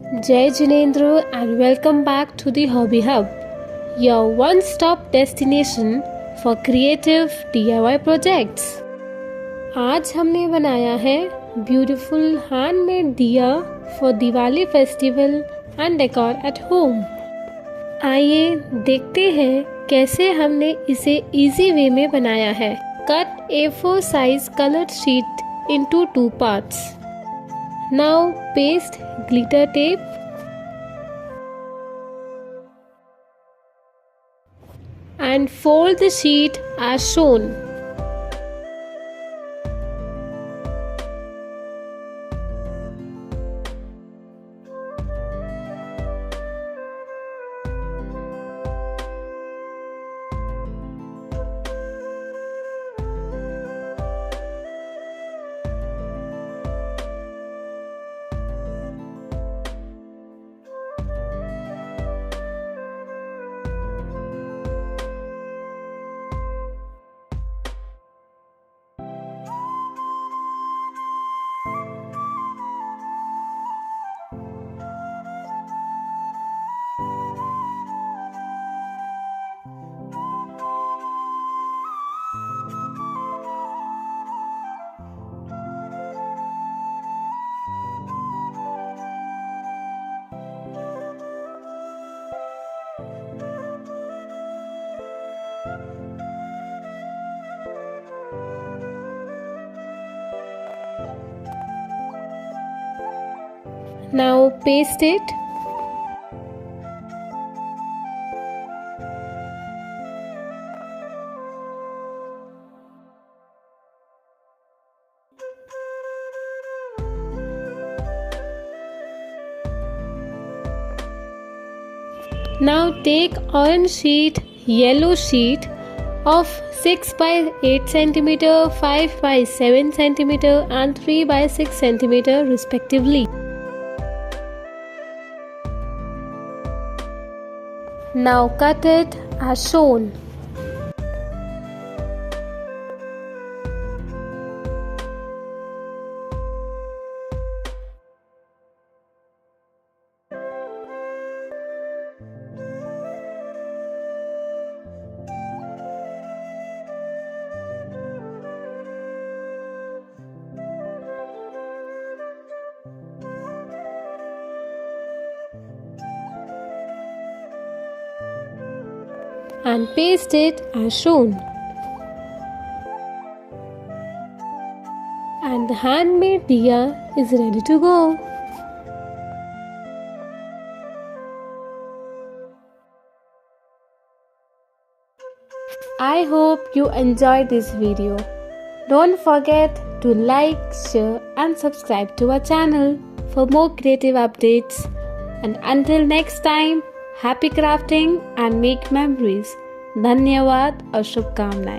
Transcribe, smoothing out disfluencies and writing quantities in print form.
Jai Jinendra and welcome back to the Hobby Hub, your one-stop destination for creative DIY projects. आज हमने बनाया है beautiful handmade दिया for Diwali festival and decor at home. आइए देखते हैं कैसे हमने इसे इजी वे में बनाया है। Cut A4 size colored sheet into 2 parts. Now paste glitter tape and fold the sheet as shown. Now paste it. Now take orange sheet, yellow sheet of 6 by 8 cm, 5 by 7 cm and 3 by 6 cm respectively. Now cut it as shown. And paste it as shown. And the handmade diya is ready to go. I hope you enjoyed this video. Don't forget to like, share and subscribe to our channel for more creative updates. And until next time, happy crafting and make memories. धन्यवाद और शुभकामनाएं।